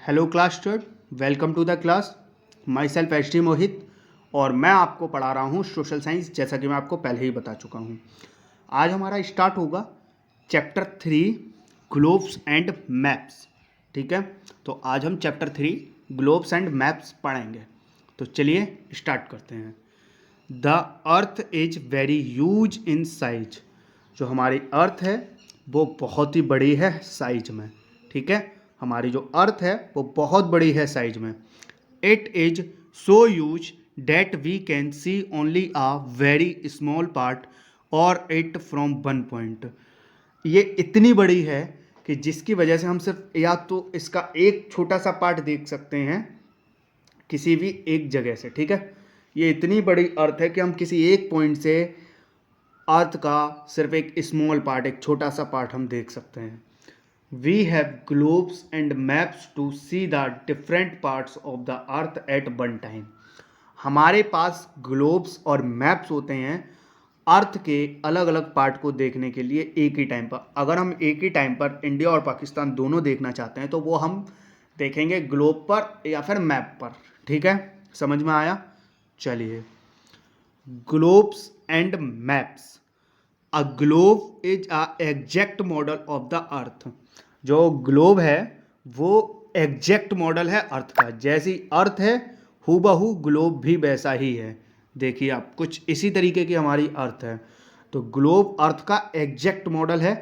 Hello class student, welcome to the class. Myself H D Mohit और मैं आपको पढ़ा रहा हूँ सोशल साइंस, जैसा कि मैं आपको पहले ही बता चुका हूँ। आज हमारा स्टार्ट होगा चैप्टर 3 ग्लोब्स एंड मैप्स। ठीक है, तो आज हम चैप्टर 3 ग्लोब्स एंड मैप्स पढ़ेंगे। तो चलिए स्टार्ट करते हैं। The earth is very huge in size. जो हमारी अर्थ है वो बहुत ही बड़ी है साइज में। ठीक है, हमारी जो अर्थ है वो बहुत बड़ी है साइज में। It is so huge that we can see only a very small part और इट फ्रॉम वन पॉइंट। ये इतनी बड़ी है कि जिसकी वजह से हम सिर्फ या तो इसका एक छोटा सा पार्ट देख सकते हैं किसी भी एक जगह से। ठीक है, ये इतनी बड़ी अर्थ है कि हम किसी एक पॉइंट से अर्थ का सिर्फ एक स्मॉल पार्ट, एक छोटा सा पार्ट हम देख सकते हैं। We have globes and maps to see the different parts of the earth at one time. हमारे पास ग्लोब्स और मैप्स होते हैं अर्थ के अलग अलग पार्ट को देखने के लिए एक ही टाइम पर। अगर हम एक ही टाइम पर इंडिया और पाकिस्तान दोनों देखना चाहते हैं तो वो हम देखेंगे ग्लोब पर या फिर मैप पर। ठीक है, समझ में आया? चलिए, globes and maps. A globe is a exact model of the earth. जो ग्लोब है वो एग्जैक्ट मॉडल है अर्थ का। जैसी अर्थ है हूबहू ग्लोब भी वैसा ही है। देखिए आप, कुछ इसी तरीके की हमारी अर्थ है। तो ग्लोब अर्थ का एग्जैक्ट मॉडल है।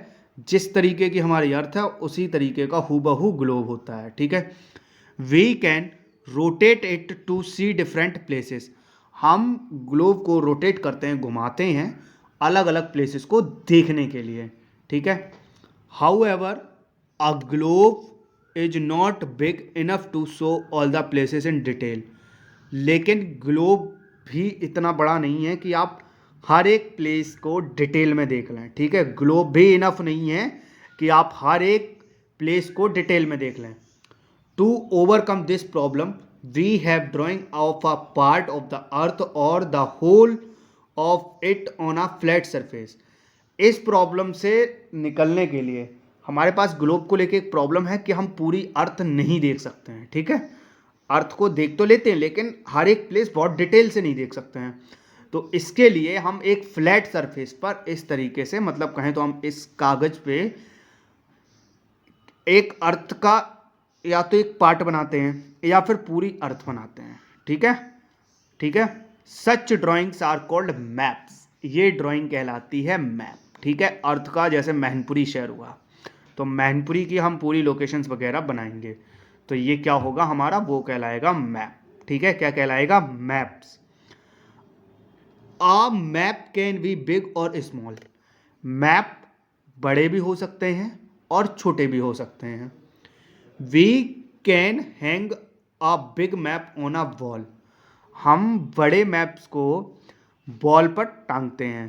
जिस तरीके की हमारी अर्थ है उसी तरीके का हूबहू ग्लोब होता है। ठीक है, we can rotate it to see different places. हम ग्लोब को रोटेट करते हैं, घुमाते हैं अलग अलग प्लेसेस को देखने के लिए। ठीक है, however a globe is not big enough to show all the places in detail. लेकिन ग्लोब भी इतना बड़ा नहीं है कि आप हर एक प्लेस को डिटेल में देख लें। ठीक है, ग्लोब भी इनफ नहीं है कि आप हर एक प्लेस को डिटेल में देख लें। To overcome this problem, we have drawing of a part of the earth or the whole of it on a flat surface. इस प्रॉब्लम से निकलने के लिए हमारे पास ग्लोब को लेके एक प्रॉब्लम है कि हम पूरी अर्थ नहीं देख सकते हैं। ठीक है, अर्थ को देख तो लेते हैं लेकिन हर एक प्लेस बहुत डिटेल से नहीं देख सकते हैं। तो इसके लिए हम एक फ्लैट सरफेस पर इस तरीके से, मतलब कहें तो हम इस कागज पे एक अर्थ का या तो एक पार्ट बनाते हैं या फिर पूरी अर्थ बनाते हैं। ठीक है, ठीक है, सच ड्राइंग्स आर कॉल्ड मैप्स। ये ड्राइंग कहलाती है मैप। ठीक है, अर्थ का जैसे मैनपुरी शहर हुआ तो मैनपुरी की हम पूरी लोकेशंस वगैरह बनाएंगे तो ये क्या होगा हमारा, वो कहलाएगा मैप। ठीक है, क्या कहलाएगा? Maps. A map can be big और स्मॉल। मैप बड़े भी हो सकते हैं और छोटे भी हो सकते हैं। We can hang a big map on a wall. हम बड़े मैप्स को वॉल पर टांगते हैं।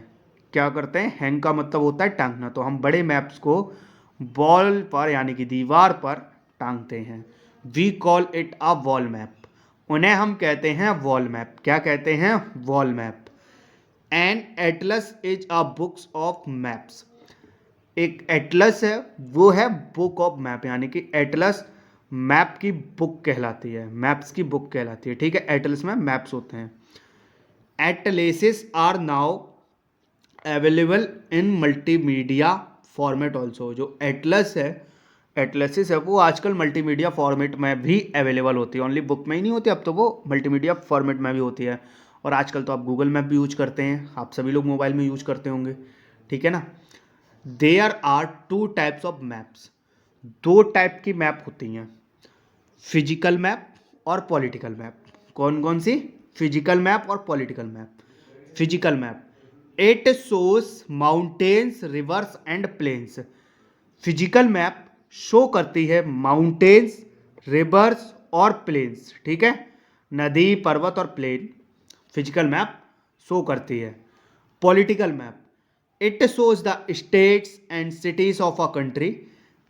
क्या करते हैं? हैंग का मतलब होता है टांगना। तो हम बड़े मैप्स को वॉल पर यानी कि दीवार पर टांगते हैं। We call it a wall map. उन्हें हम कहते हैं वॉल मैप। क्या कहते हैं? Wall map. An atlas is a books of maps. एक एटलस है, वो है बुक ऑफ मैप, यानी कि एटलस मैप की बुक कहलाती है, मैप्स की बुक कहलाती है। ठीक है, एटलस में मैप्स होते हैं। Atlases are now available in multimedia format also. जो एटलस है, एटलसिस है, वो आजकल मल्टीमीडिया फॉर्मेट में भी अवेलेबल होती है। ओनली बुक में ही नहीं होती, अब तो वो मल्टीमीडिया फॉर्मेट में भी होती है। और आजकल तो आप गूगल मैप भी यूज करते हैं, आप सभी लोग मोबाइल में यूज करते होंगे। ठीक है ना। There are two types of maps. दो टाइप की मैप होती हैं, फिजिकल मैप और पॉलिटिकल मैप। कौन कौन सी? फिजिकल मैप और political map. Physical map, it shows mountains, rivers and plains. Physical map show करती है माउंटेन्स, रिवर्स और प्लेन्स। ठीक है, नदी, पर्वत और प्लेन फिजिकल मैप शो करती है। Political map, it shows the states and cities of a country.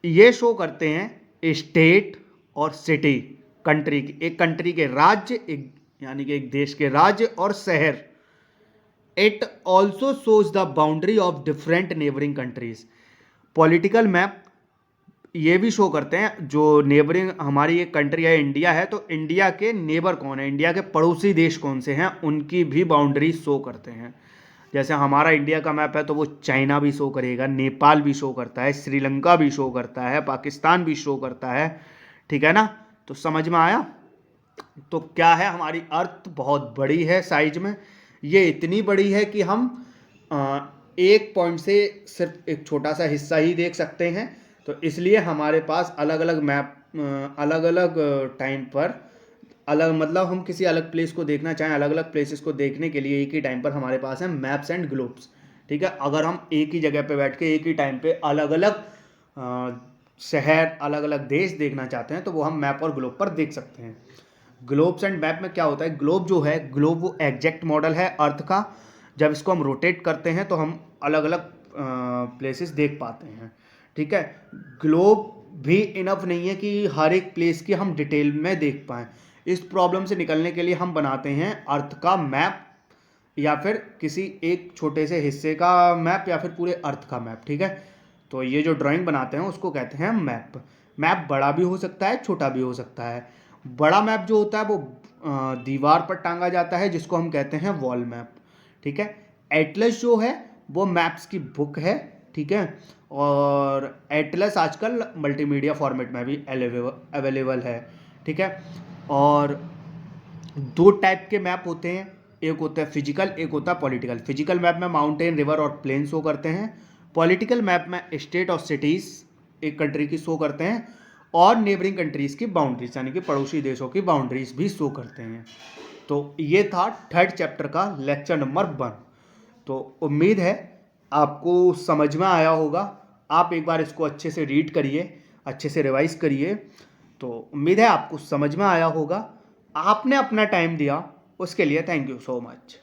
ये शो करते हैं स्टेट और सिटी, कंट्री की, एक कंट्री के राज्य, एक यानी कि एक देश के राज्य और शहर। It also shows the boundary of different neighbouring countries. Political map ये भी शो करते हैं जो नेबरिंग हमारी एक कंट्री है इंडिया है, तो इंडिया के नेबर कौन है, इंडिया के पड़ोसी देश कौन से हैं, उनकी भी बाउंड्री शो करते हैं। जैसे हमारा इंडिया का मैप है तो वो चाइना भी शो करेगा, नेपाल भी शो करता है, श्रीलंका भी शो करता है, पाकिस्तान भी शो करता है। ठीक है ना, तो समझ में आया। तो क्या है, हमारी अर्थ बहुत बड़ी है साइज में, ये इतनी बड़ी है कि हम एक पॉइंट से सिर्फ एक छोटा सा हिस्सा ही देख सकते हैं। तो इसलिए हमारे पास अलग अलग मैप अलग अलग टाइम पर अलग, मतलब हम किसी अलग प्लेस को देखना चाहें, अलग अलग प्लेसेस को देखने के लिए एक ही टाइम पर हमारे पास है मैप्स एंड ग्लोब्स। ठीक है, अगर हम एक ही जगह पे बैठ के एक ही टाइम पे अलग अलग शहर, अलग अलग देश देखना चाहते हैं तो वो हम मैप और ग्लोब पर देख सकते हैं। ग्लोब्स एंड मैप में क्या होता है, ग्लोब जो है, ग्लोब वो एग्जैक्ट मॉडल है अर्थ का। जब इसको हम रोटेट करते हैं तो हम अलग अलग प्लेसेस देख पाते हैं। ठीक है, ग्लोब भी इनफ नहीं है कि हर एक प्लेस की हम डिटेल में देख पाएँ। इस प्रॉब्लम से निकलने के लिए हम बनाते हैं अर्थ का मैप, या फिर किसी एक छोटे से हिस्से का मैप, या फिर पूरे अर्थ का मैप। ठीक है, तो ये जो ड्राइंग बनाते हैं उसको कहते हैं मैप। मैप बड़ा भी हो सकता है, छोटा भी हो सकता है। बड़ा मैप जो होता है वो दीवार पर टांगा जाता है, जिसको हम कहते हैं वॉल मैप। ठीक है, एटलस जो है वो मैप्स की बुक है। ठीक है, और एटलस आजकल मल्टीमीडिया फॉर्मेट में भी अवेलेबल है। ठीक है, और दो टाइप के मैप होते हैं, एक होता है फिजिकल, एक होता है पॉलिटिकल। फिजिकल मैप में माउंटेन, रिवर और प्लेन शो करते हैं। पॉलिटिकल मैप में स्टेट और सिटीज़ एक कंट्री की शो करते हैं, और नेबरिंग कंट्रीज़ की बाउंड्रीज यानी कि पड़ोसी देशों की बाउंड्रीज भी शो करते हैं। तो ये था थर्ड चैप्टर का लेक्चर नंबर 1। तो उम्मीद है आपको समझ में आया होगा। आप एक बार इसको अच्छे से रीड करिए, अच्छे से रिवाइज करिए। तो उम्मीद है आपको समझ में आया होगा। आपने अपना टाइम दिया, उसके लिए थैंक यू सो मच।